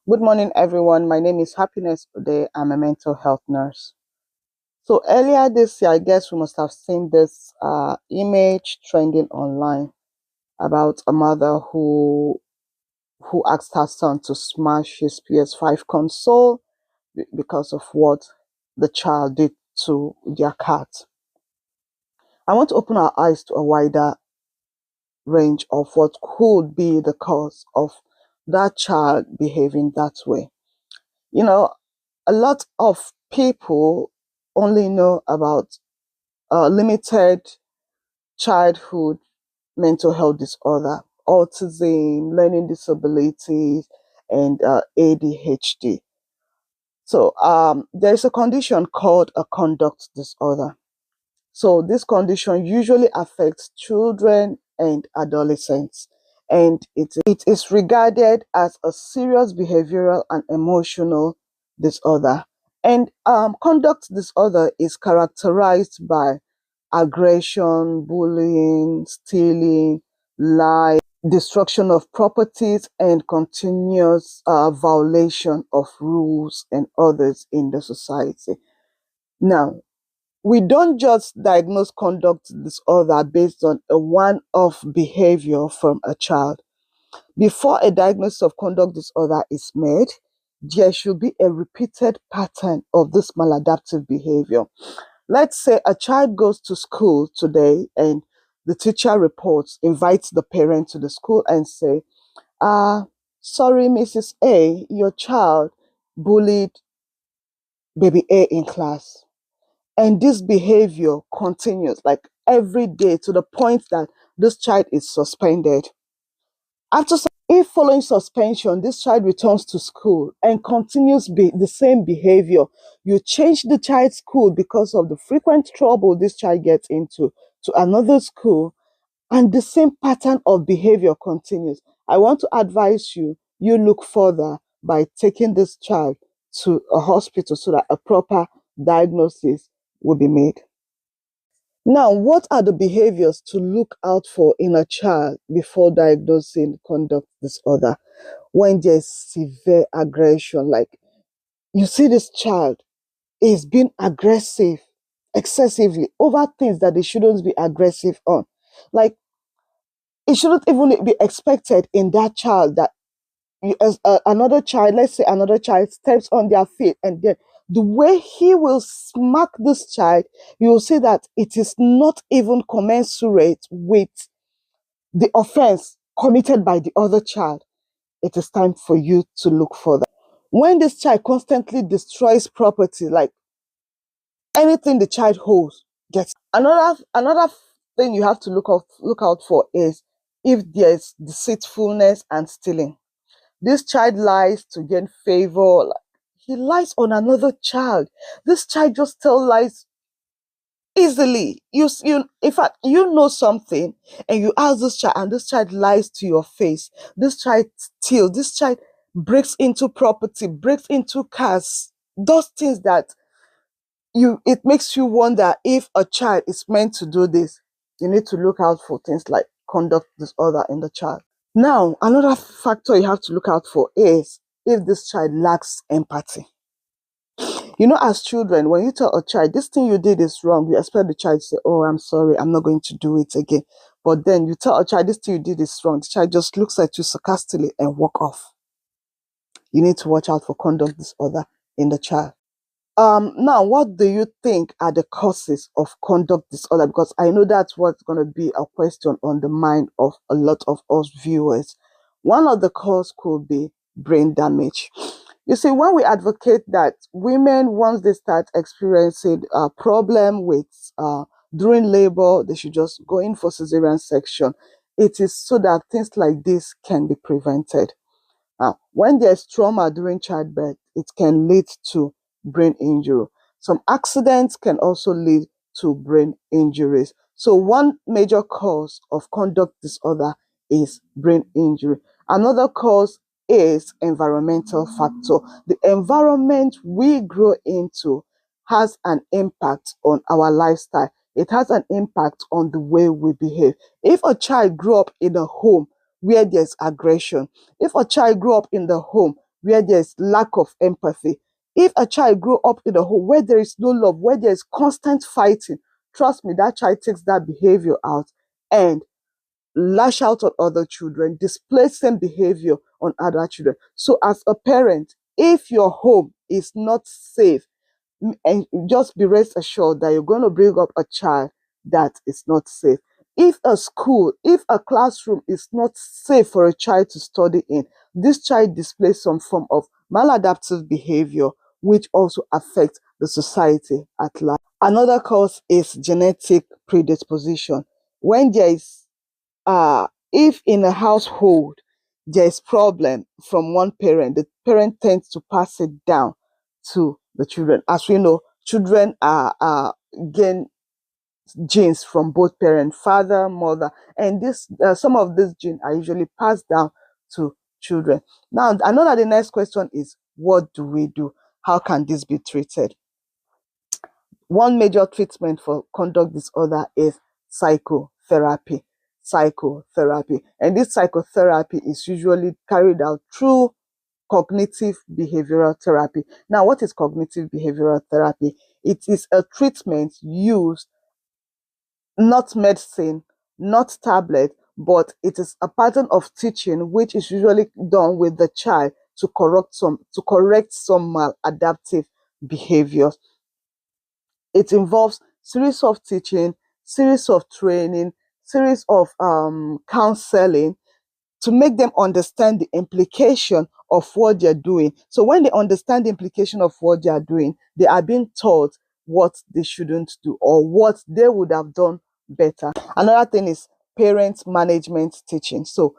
Good morning, everyone. My name is Happiness Today. I'm a mental health nurse. So earlier this year, I guess we must have seen this image trending online about a mother who asked her son to smash his PS5 console because of what the child did to their cat. I want to open our eyes to a wider range of what could be the cause of that child behaving that way. You know, a lot of people only know about limited childhood mental health disorder, autism, learning disabilities, and ADHD. So there's a condition called a conduct disorder. So this condition usually affects children and adolescents, and it is regarded as a serious behavioral and emotional disorder. And conduct disorder is characterized by aggression, bullying, stealing, lying, destruction of properties, and continuous violation of rules and others in the society. Now, we don't just diagnose conduct disorder based on a one-off behavior from a child. Before a diagnosis of conduct disorder is made, there should be a repeated pattern of this maladaptive behavior. Let's say a child goes to school today and the teacher reports, invites the parent to the school and say, sorry, Mrs. A, your child bullied baby A in class. And this behavior continues like every day to the point that this child is suspended. If following suspension, this child returns to school and continues the same behavior, you change the child's school because of the frequent trouble this child gets into to another school, and the same pattern of behavior continues. I want to advise you, you look further by taking this child to a hospital so that a proper diagnosis will be made. Now, what are the behaviors to look out for in a child before diagnosing conduct disorder? When there's severe aggression, like you see this child is being aggressive excessively over things that they shouldn't be aggressive on. Like it shouldn't even be expected in that child that another child, let's say another child steps on their feet, and then the way he will smack this child, you will see that it is not even commensurate with the offense committed by the other child. It is time for you to look further. When this child constantly destroys property, like anything the child holds gets. Another thing you have to look out for is if there's deceitfulness and stealing. This child lies to gain favor. Like, he lies on another child. This child just tells lies easily. In fact, you know something and you ask this child, and this child lies to your face. This child steals. This child breaks into property, breaks into cars, does things that it makes you wonder if a child is meant to do this. You need to look out for things like conduct disorder in the child. Now, another factor you have to look out for is if this child lacks empathy. You know, as children, when you tell a child, this thing you did is wrong, you expect the child to say, oh, I'm sorry, I'm not going to do it again. But then you tell a child, this thing you did is wrong. The child just looks at you sarcastically and walk off. You need to watch out for conduct disorder in the child. Now, what do you think are the causes of conduct disorder? Because I know that's what's going to be a question on the mind of a lot of us viewers. One of the causes could be brain damage. You see, when we advocate that women, once they start experiencing a problem with during labor, they should just go in for cesarean section. It is so that things like this can be prevented. Now, when there's trauma during childbirth, it can lead to brain injury. Some accidents can also lead to brain injuries. So one major cause of conduct disorder is brain injury. Another cause is environmental factor. The environment we grow into has an impact on our lifestyle. It has an impact on the way we behave. If a child grew up in a home where there's aggression, if a child grew up in the home where there's lack of empathy. If a child grew up in a home where there is no love, where there is constant fighting, trust me, that child takes that behavior out and lash out on other children, display same behavior on other children. So as a parent, if your home is not safe, and just be rest assured that you're going to bring up a child that is not safe. If a school, if a classroom is not safe for a child to study in, this child displays some form of maladaptive behavior, which also affects the society at large. Another cause is genetic predisposition. When there is if in a household there is problem from one parent, the parent tends to pass it down to the children. As we know, children are gain genes from both parents, father, mother, and this some of these genes are usually passed down to children. Now, I know that the next question is, what do we do? How can this be treated? One major treatment for conduct disorder is psychotherapy. Psychotherapy. And this psychotherapy is usually carried out through cognitive behavioral therapy. Now, what is cognitive behavioral therapy? It is a treatment used, not medicine, not tablet, but it is a pattern of teaching which is usually done with the child to correct some maladaptive behaviors. It involves series of teaching, series of training, series of counseling to make them understand the implication of what they're doing. So when they understand the implication of what they are doing, they are being taught what they shouldn't do or what they would have done better. Another thing is parent management teaching. So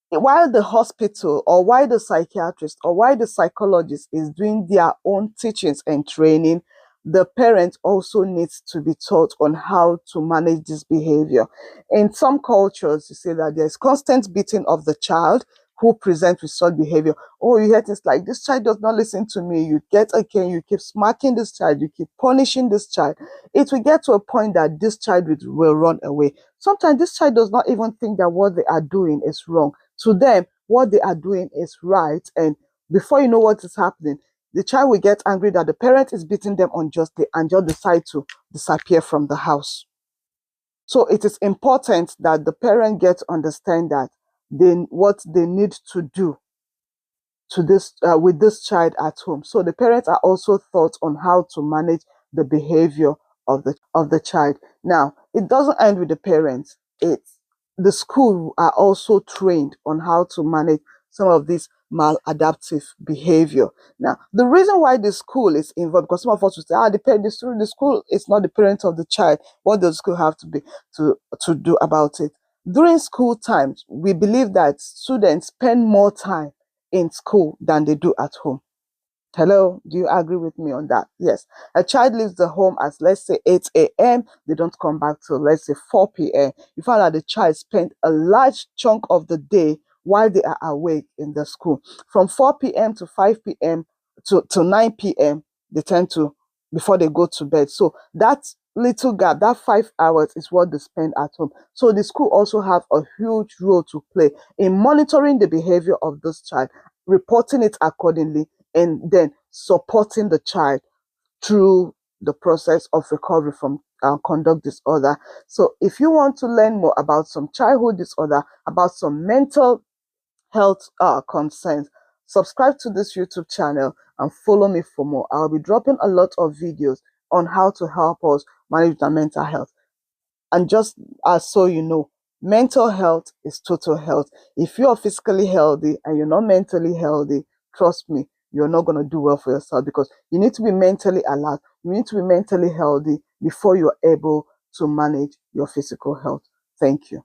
while the hospital or while the psychiatrist or while the psychologist is doing their own teachings and training, the parent also needs to be taught on how to manage this behavior. In some cultures, you say that there's constant beating of the child who presents with such behavior. Oh, you hear things like, this child does not listen to me. You get a cane, you keep smacking this child, you keep punishing this child. It will get to a point that this child will run away. Sometimes this child does not even think that what they are doing is wrong. To them, what they are doing is right. And before you know what is happening, the child will get angry that the parent is beating them unjustly and just decide to disappear from the house. So it is important that the parent gets to understand that what they need to do to this with this child at home. So the parents are also taught on how to manage the behavior of the child. Now, it doesn't end with the parents. The school are also trained on how to manage some of this maladaptive behavior. Now, the reason why the school is involved, because some of us will say, the school is not the parent of the child. What does the school have to do about it? During school times, we believe that students spend more time in school than they do at home. Hello, do you agree with me on that? Yes. A child leaves the home at, let's say, 8 a.m. They don't come back till, let's say, 4 p.m. You find that the child spent a large chunk of the day while they are awake in the school. From 4 p.m. to 5 p.m. to 9 p.m., they tend to, before they go to bed. So that little gap, that 5 hours is what they spend at home. So the school also have a huge role to play in monitoring the behavior of this child, reporting it accordingly, and then supporting the child through the process of recovery from conduct disorder. So if you want to learn more about some childhood disorder, about some mental health concerns, subscribe to this YouTube channel and follow me for more. I'll be dropping a lot of videos on how to help us manage our mental health. And just so you know, mental health is total health. If you are physically healthy and you're not mentally healthy, trust me, you're not going to do well for yourself, because you need to be mentally alert. You need to be mentally healthy before you're able to manage your physical health. Thank you.